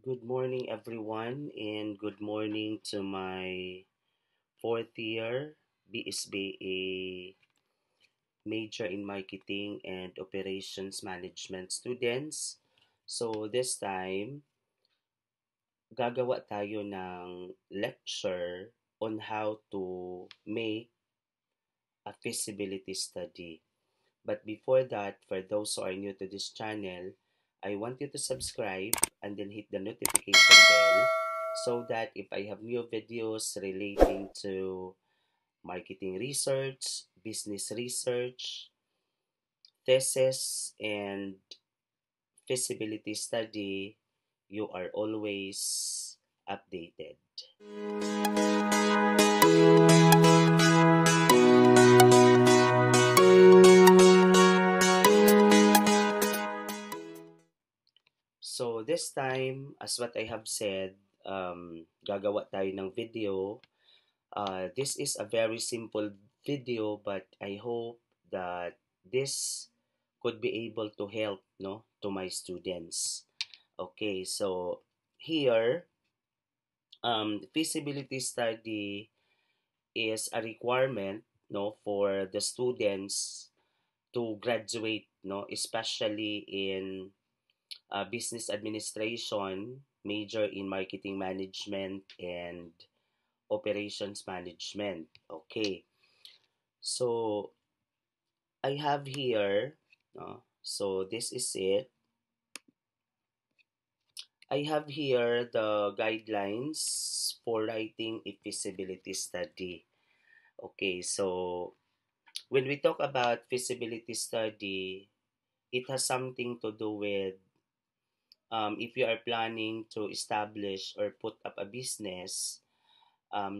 Good morning, everyone, and good morning to my fourth year BSBA major in marketing and operations management students. So, this time, gagawa tayo ng lecture on how to make a feasibility study. But before that, for those who are new to this channel, I want you to subscribe and then hit the notification bell so that if I have new videos relating to marketing research, business research, thesis, and feasibility study, you are always updated. So this time, as what I have said, gagawa tayo ng video. This is a very simple video, but I hope that this could be able to help to my students. Okay, so here, feasibility study is a requirement for the students to graduate, especially in business administration, major in marketing management and operations management. Okay, so I have here, so this is it. I have here the guidelines for writing a feasibility study. Okay, so when we talk about feasibility study, it has something to do with if you are planning to establish or put up a business,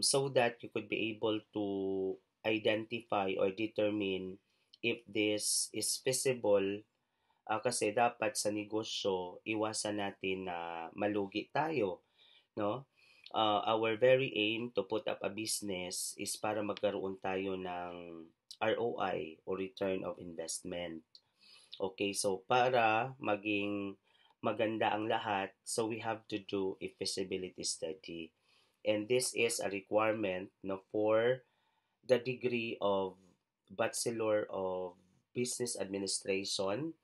so that you could be able to identify or determine if this is feasible. Kasi dapat sa negosyo, iwasan natin na malugi tayo, no? Our very aim to put up a business is para magkaroon tayo ng ROI o return of investment. Okay, so para maging maganda ang lahat, so we have to do a feasibility study. And this is a requirement for the degree of Bachelor of Business Administration.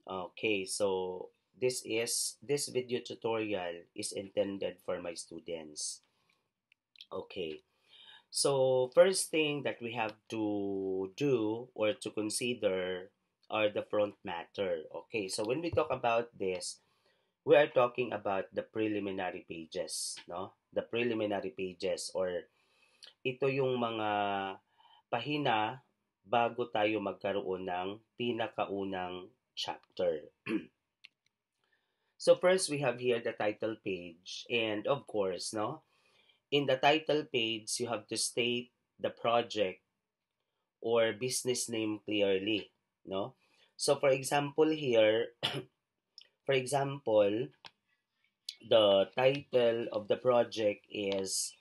Okay, so this video tutorial is intended for my students. Okay. So first thing that we have to do or to consider are the front matter. Okay, so when we talk about this, we are talking about the preliminary pages, no? The preliminary pages, or ito yung mga pahina bago tayo magkaroon ng pinakaunang chapter. So first we have here the title page, and of course, in the title page you have to state the project or business name clearly, no? So for example here, for example, the title of the project is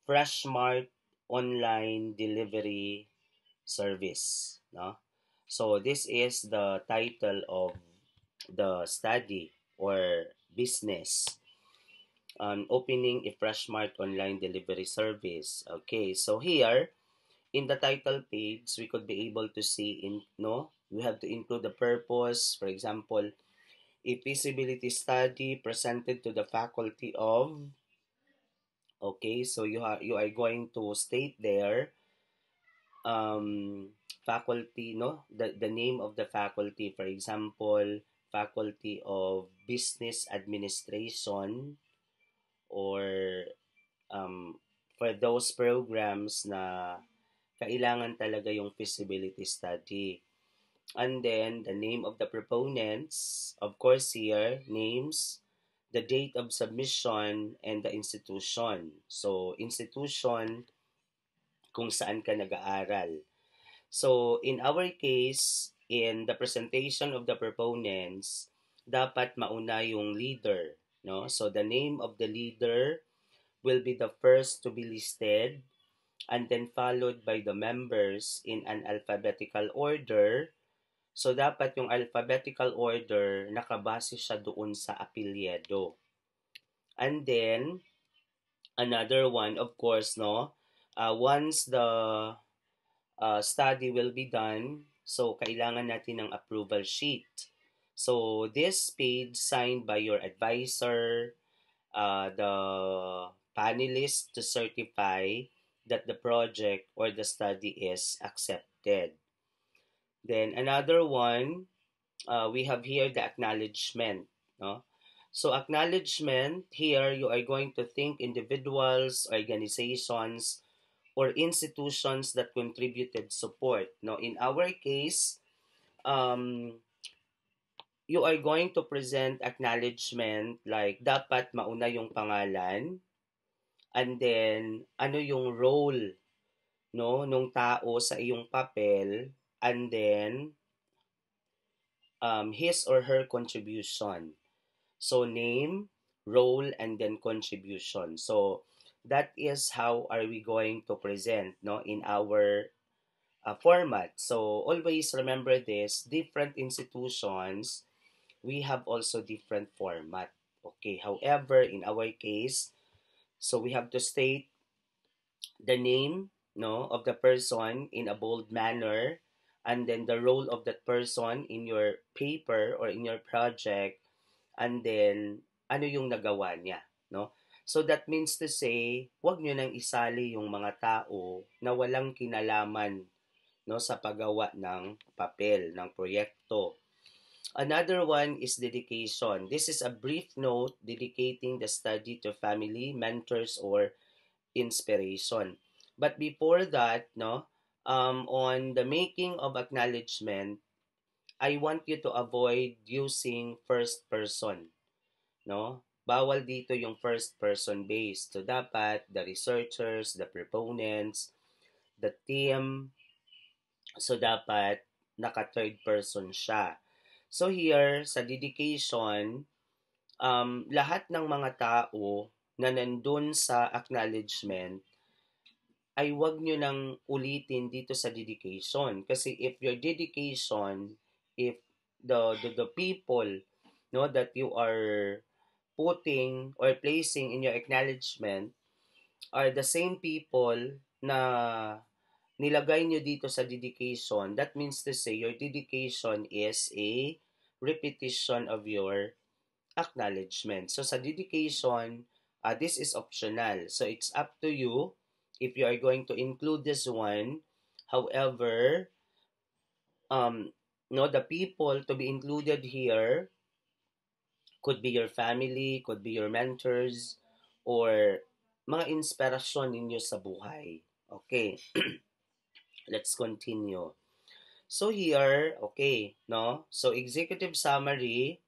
Freshmart Online Delivery Service, no? So this is the title of the study or business on opening a Freshmart online delivery service. Okay, so here in the title page, we could be able to see we have to include the purpose. For example, a feasibility study presented to the faculty of. Okay, so you are going to state there faculty, the name of the faculty. For example, faculty of business administration, or um, for those programs na kailangan talaga yung feasibility study. And then, the name of the proponents, of course here, names, the date of submission, and the institution. So, institution, kung saan ka nag-aaral. So, in our case, in the presentation of the proponents, dapat mauna yung leader, no? So, the name of the leader will be the first to be listed, and then followed by the members in an alphabetical order. So, dapat yung alphabetical order nakabase siya doon sa apelyido. And then another one, of course, no, once the study will be done, so kailangan natin ng approval sheet. So this page signed by your advisor, the panelists to certify that the project or the study is accepted. Then another one, we have here the acknowledgement. No? So acknowledgement, here you are going to think individuals, organizations, or institutions that contributed support. No, in our case, um, you are going to present acknowledgement like dapat mauna yung pangalan, and then ano yung role, no, nung tao sa iyong papel, and then his or her contribution. So name, role, and then contribution. So that is how are we going to present, no, in our format. So always remember this, different institutions, we have also different format. Okay, however, in our case, so we have to state the name, no, of the person in a bold manner, and then the role of that person in your paper or in your project, and then ano yung nagawa niya, no? So that means to say, wag niyo nang isali yung mga tao na walang kinalaman, no, sa paggawa ng papel ng proyekto. Another one is dedication. This is a brief note dedicating the study to family, mentors, or inspiration. But before that, no, on the making of acknowledgement, I want you to avoid using first person, no? Bawal dito yung first person based. So dapat the researchers, the proponents, the team, so dapat naka third person siya. So here sa dedication, lahat ng mga tao na nandun sa acknowledgement ay wag nyo nang ulitin dito sa dedication. Kasi if your dedication, if the people, no, that you are putting or placing in your acknowledgement are the same people na nilagay nyo dito sa dedication, that means to say your dedication is a repetition of your acknowledgement. So sa dedication, this is optional. So it's up to you if you are going to include this one. However, no, the people to be included here could be your family, could be your mentors, or mga inspirasyon ninyo sa buhay. Okay, let's continue. So here, okay, no? So executive summary.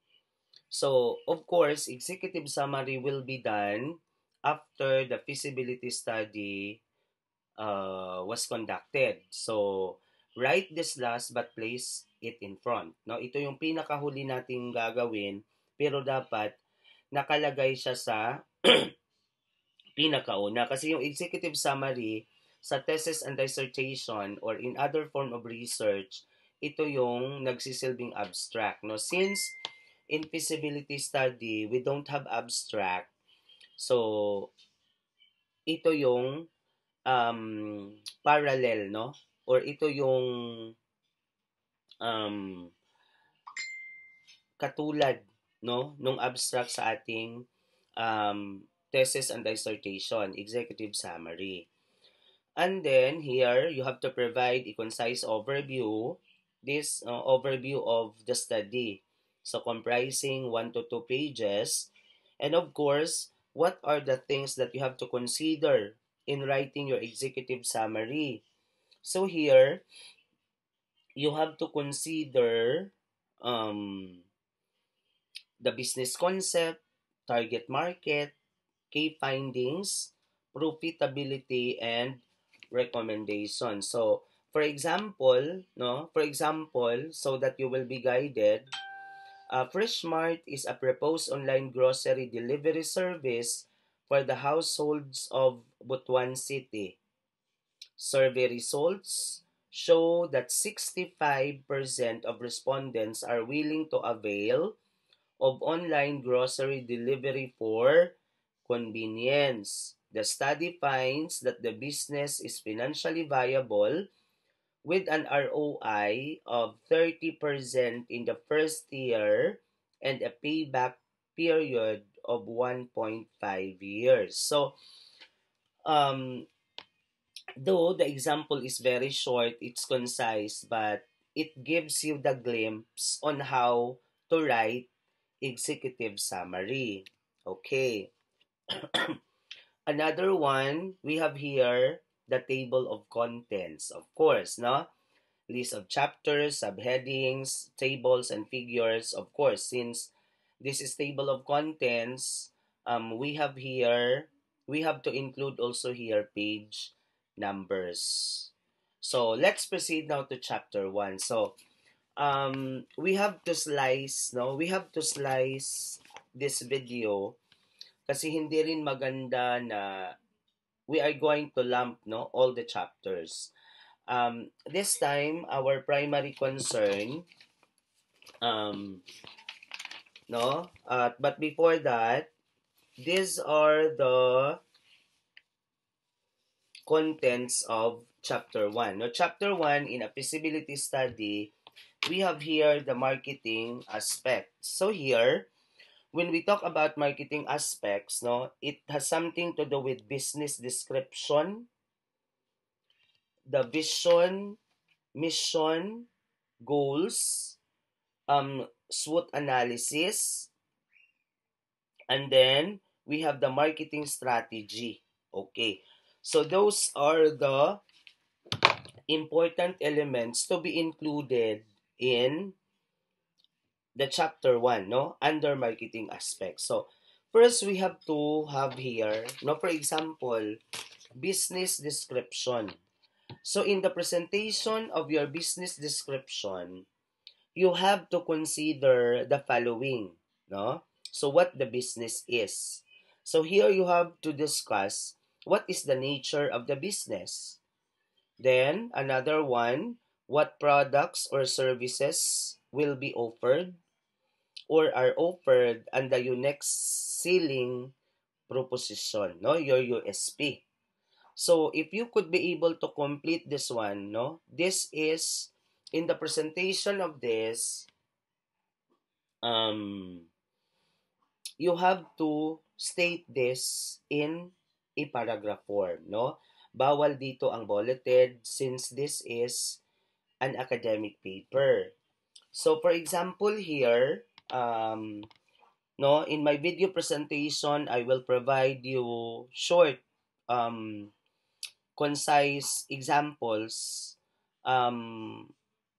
So of course, executive summary will be done after the feasibility study was conducted. So write this last but place it in front. No, ito yung pinakahuli nating gagawin, pero dapat nakalagay siya sa pinakauna kasi yung executive summary sa thesis and dissertation or in other form of research, ito yung nagsisilbing abstract, no, since in feasibility study we don't have abstract, so ito yung um, parallel, no, or ito yung um, katulad, no, nung abstract sa ating thesis and dissertation executive summary. And then here you have to provide a concise overview, this overview of the study. So comprising 1 to 2 pages. And of course, what are the things that you have to consider in writing your executive summary? So here, you have to consider um, the business concept, target market, key findings, profitability, and recommendation. So, for example, no, for example, so that you will be guided, Fresh Mart is a proposed online grocery delivery service for the households of Butuan City. Survey results show that 65% of respondents are willing to avail of online grocery delivery for convenience. The study finds that the business is financially viable with an ROI of 30% in the first year and a payback period of 1.5 years. So, um, though the example is very short, it's concise, but it gives you the glimpse on how to write executive summary. Okay. Another one we have here the table of contents, of course, no? List of chapters, subheadings, tables, and figures. Of course, since this is table of contents, we have to include also here page numbers. So let's proceed now to chapter 1. So we have to slice, no? We have to slice this video kasi hindi rin maganda na we are going to lump, no, all the chapters. This time, our primary concern, um, no, but before that, these are the contents of chapter 1. No, chapter 1 in a feasibility study, we have here the marketing aspect. So here, when we talk about marketing aspects, no, it has something to do with business description, the vision, mission, goals, SWOT analysis, and then we have the marketing strategy. Okay. So those are the important elements to be included in the chapter 1, no, under marketing aspects. So first we have to have here, no, for example, business description. So in the presentation of your business description, you have to consider the following, no? So what the business is. So here you have to discuss what is the nature of the business. Then another one, what products or services will be offered or are offered and the unique selling proposition, no? Your USP. So if you could be able to complete this one, no? This is in the presentation of this, um you have to state this in a paragraph form, no? Bawal dito ang bulleted since this is an academic paper. So for example here, no, in my video presentation, I will provide you short, um, concise examples, um,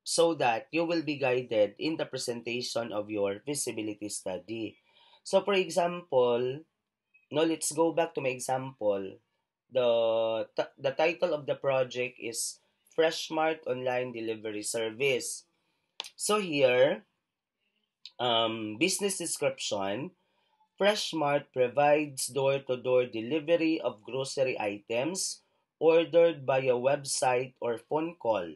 so that you will be guided in the presentation of your feasibility study. So for example, no, let's go back to my example. The title of the project is Fresh Mart Online Delivery Service. So here, business description, Fresh Mart provides door-to-door delivery of grocery items ordered by a website or phone call.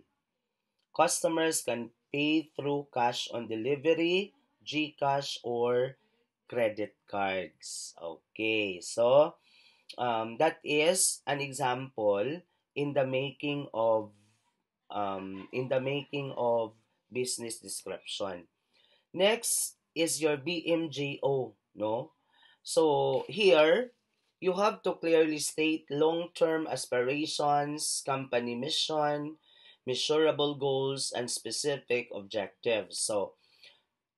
Customers can pay through cash on delivery, GCash, or credit cards. Okay, so that is an example in the making of business description. Next is your BMJO, no? So here you have to clearly state long-term aspirations, company mission, measurable goals, and specific objectives. So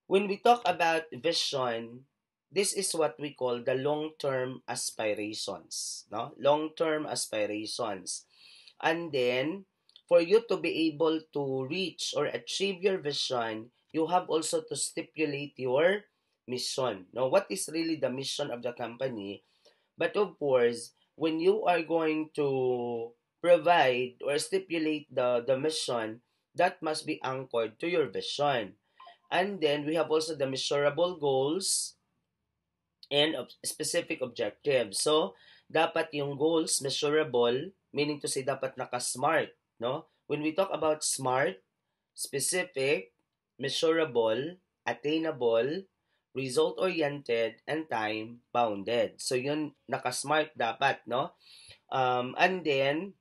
when we talk about vision, this is what we call the long-term aspirations, no? Long-term aspirations. And then, for you to be able to reach or achieve your vision, you have also to stipulate your mission. Now, what is really the mission of the company? But of course, when you are going to provide or stipulate the mission, that must be anchored to your vision. And then we have also the measurable goals and specific objectives. So, dapat yung goals measurable, meaning to say dapat naka-SMART, no? When we talk about SMART, specific, measurable, attainable, result-oriented, and time-bounded. So yun, naka-SMART dapat, no? And then,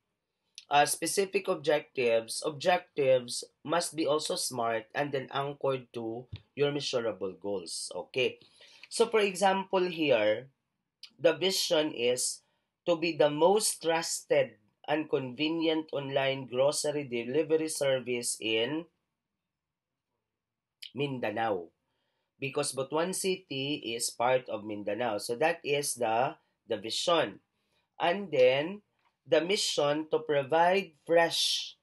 specific objectives must be also SMART and then anchored to your measurable goals. Okay. So for example here, the vision is to be the most trusted and convenient online grocery delivery service in Mindanao. Because Butuan City is part of Mindanao. So that is the vision. And then the mission to provide fresh,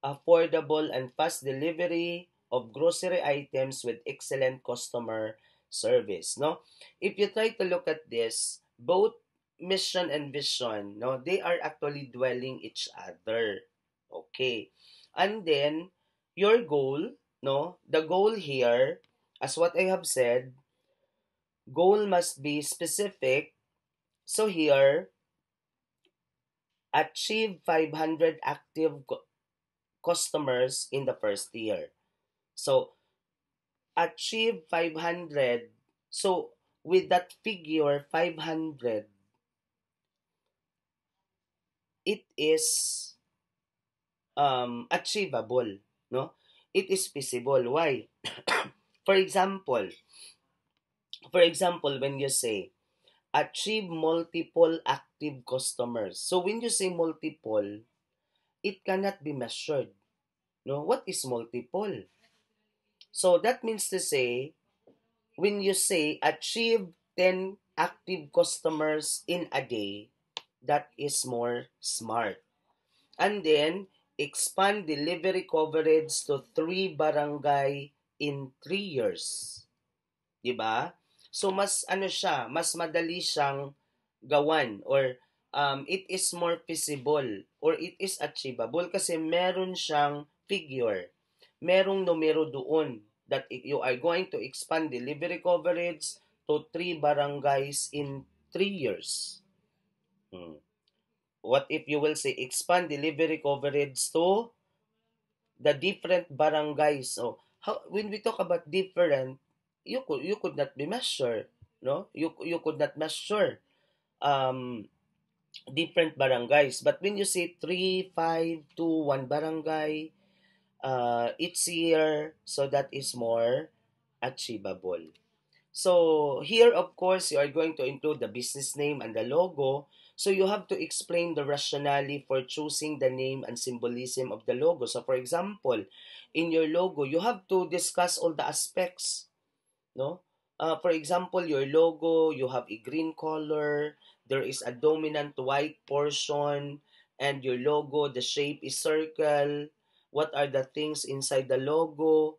affordable, and fast delivery of grocery items with excellent customer service. No, if you try to look at this, both mission and vision, no, they are actually dwelling each other. Okay, and then your goal, no, the goal here, as what I have said, goal must be specific. So here, achieve 500 active customers in the first year. So achieve 500. So with that figure 500, it is achievable, no? It is feasible. Why? For example, when you say achieve multiple active customers. So when you say multiple, it cannot be measured. No, what is multiple? So that means to say, when you say achieve 10 active customers in a day, that is more smart. And then, expand delivery coverage to 3 barangay in 3 years. Diba? So, mas ano siya, mas madali siyang gawan or it is more feasible or it is achievable kasi meron siyang figure. Merong numero doon that you are going to expand delivery coverage to 3 barangays in 3 years. Hmm. What if you will say expand delivery coverage to the different barangays? So, when we talk about different, you could not be measured, no? You could not measure um different barangays. But when you say 3, 5, 2, 1 barangay each year, so that is more achievable. So here, of course, you are going to include the business name and the logo. So you have to explain the rationale for choosing the name and symbolism of the logo. So for example, in your logo, you have to discuss all the aspects, no? For example, your logo, you have a green color, there is a dominant white portion, and your logo, the shape is circle. What are the things inside the logo?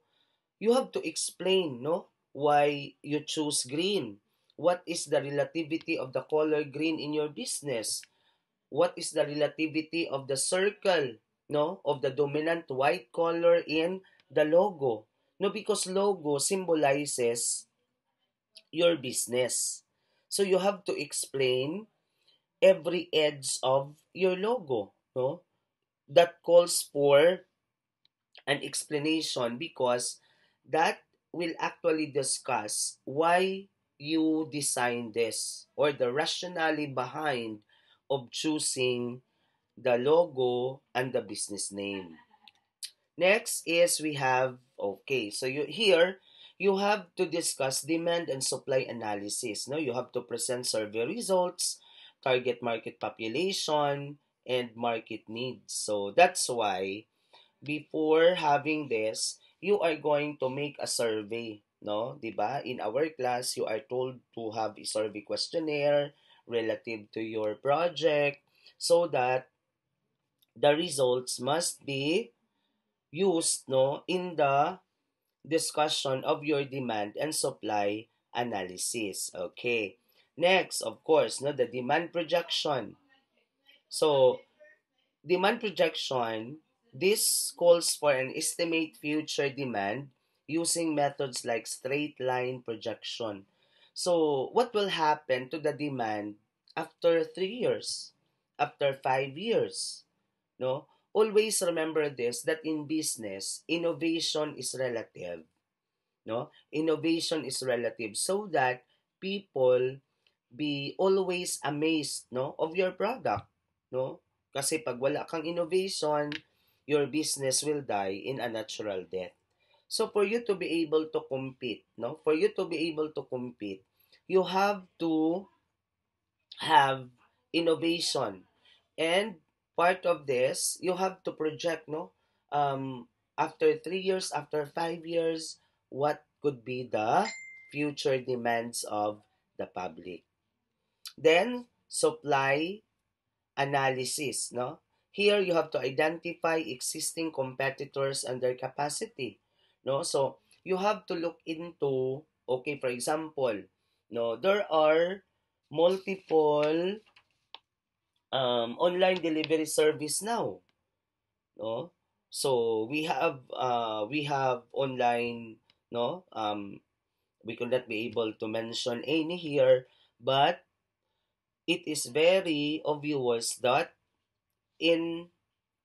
You have to explain, no? Why you choose green. What is the relativity of the color green in your business? What is the relativity of the circle, no? Of the dominant white color in the logo. No, because logo symbolizes your business. So you have to explain every edge of your logo, no? That calls for an explanation because that will actually discuss why you designed this or the rationale behind of choosing the logo and the business name. Next is we have, okay, so you have to discuss demand and supply analysis. No, you have to present survey results, target market population, and market needs. So that's why before having this, you are going to make a survey, no? 'Di ba? In our class, you are told to have a survey questionnaire relative to your project so that the results must be used, no, in the discussion of your demand and supply analysis. Okay. Next, of course, no, the demand projection. So, demand projection, this calls for an estimate future demand using methods like straight line projection. So, what will happen to the demand after 3 years, after 5 years? No? Always remember this that in business, innovation is relative. no? Innovation is relative so that people be always amazed, no, of your product, no? Kasi pag wala kang innovation, your business will die in a natural death. So for you to be able to compete, no? For you to be able to compete, you have to have innovation. And part of this, you have to project, no? After 3 years, after 5 years, what could be the future demands of the public. Then, supply analysis, no? Here, you have to identify existing competitors and their capacity, no? So, you have to look into, okay, for example, no, there are multiple online delivery service now, no? So, we have online, no? We could not be able to mention any here, but it is very obvious that in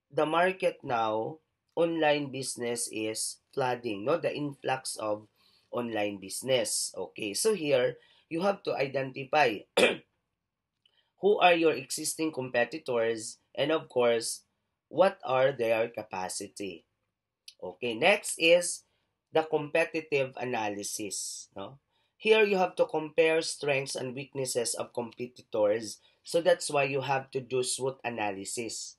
the market now, online business is flooding, no? The influx of online business. Okay, so here you have to identify who are your existing competitors and of course, what are their capacity. Okay, next is the competitive analysis, no? Here you have to compare strengths and weaknesses of competitors. So that's why you have to do SWOT analysis.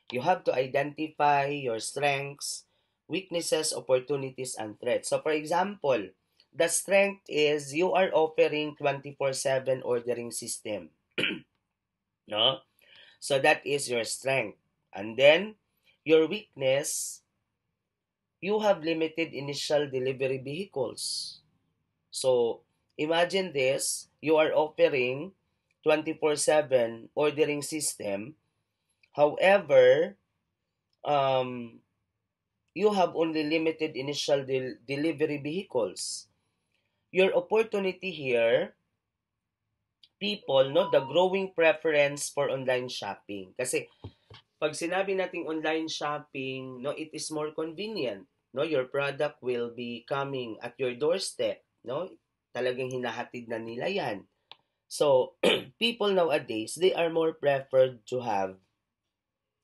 You have to identify your strengths, weaknesses, opportunities, and threats. So for example, the strength is you are offering 24/7 ordering system, no? So that is your strength. And then your weakness, you have limited initial delivery vehicles. So imagine this, you are offering 24/7 ordering system. However, um, you have only limited initial delivery vehicles. Your opportunity here, people, no, the growing preference for online shopping. Kasi pag sinabi nating online shopping, no, it is more convenient. No, your product will be coming at your doorstep, no? Talagang hinahatid na nila 'yan. So, people nowadays, they are more preferred to have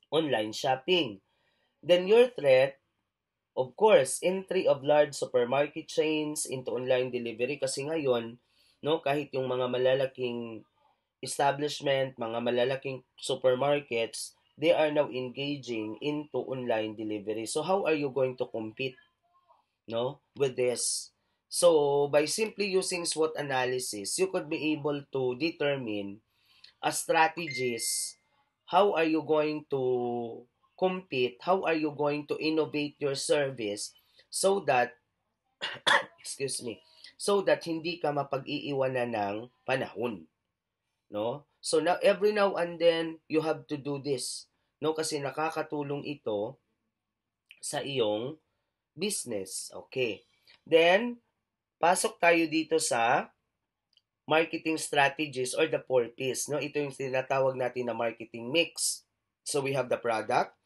online shopping. Then your threat, of course, entry of large supermarket chains into online delivery kasi ngayon, no, kahit yung mga malalaking establishment, mga malalaking supermarkets, they are now engaging into online delivery. So how are you going to compete, no, with this? So by simply using SWOT analysis, you could be able to determine a strategies. How are you going to compete? How are you going to innovate your service so that excuse me, so that hindi ka mapag-iiwanan ng panahon, no? So now every now and then you have to do this, no? Kasi nakakatulong ito sa iyong business. Okay. Then pasok tayo dito sa marketing strategies or the 4 Ps, no? Ito yung tinatawag natin na marketing mix. So we have the product,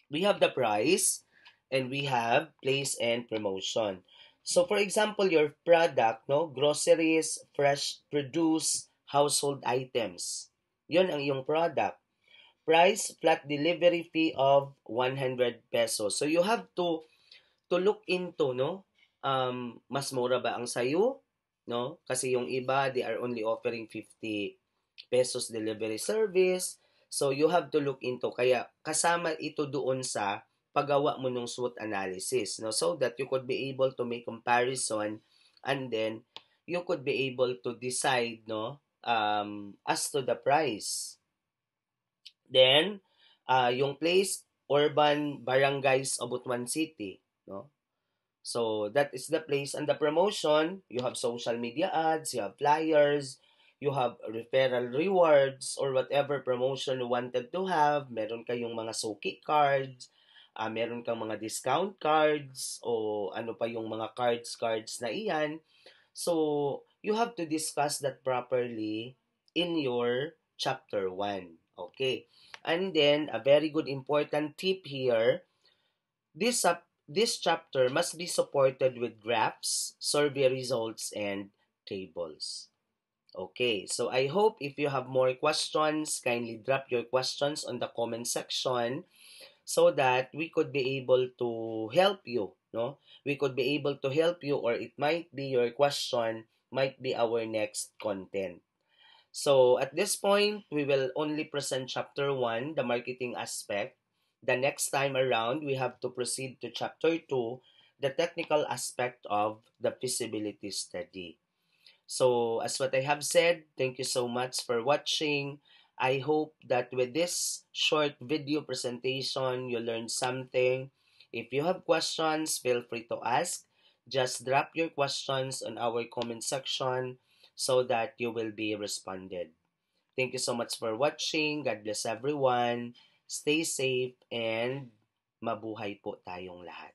we have the price, and we have place and promotion. So for example, your product, no, groceries, fresh produce, household items. 'Yon ang iyong product. Price, flat delivery fee of 100 pesos. So you have to look into, no, mas mura ba ang sayo, no? Kasi yung iba, they are only offering 50 pesos delivery service. So you have to look into, kaya kasama ito doon sa paggawa mo ng SWOT analysis, no? So that you could be able to make comparison and then you could be able to decide, no, as to the price. Then, yung place, urban barangays of Butuan City, no? So that is the place. And the promotion, you have social media ads, you have flyers, you have referral rewards or whatever promotion you wanted to have. Meron kayong mga suki cards, meron kang mga discount cards o ano pa yung mga cards na iyan. So you have to discuss that properly in your chapter 1. Okay. And then a very good important tip here, this this chapter must be supported with graphs, survey results, and tables. Okay, so I hope if you have more questions, kindly drop your questions on the comment section so that we could be able to help you, no? We could be able to help you, or it might be your question might be our next content. So at this point, we will only present chapter 1, the marketing aspect. The next time around, we have to proceed to chapter 2, the technical aspect of the feasibility study. So, as what I have said, thank you so much for watching. I hope that with this short video presentation, you learned something. If you have questions, feel free to ask. Just drop your questions on our comment section so that you will be responded. Thank you so much for watching. God bless everyone. Stay safe and mabuhay po tayong lahat.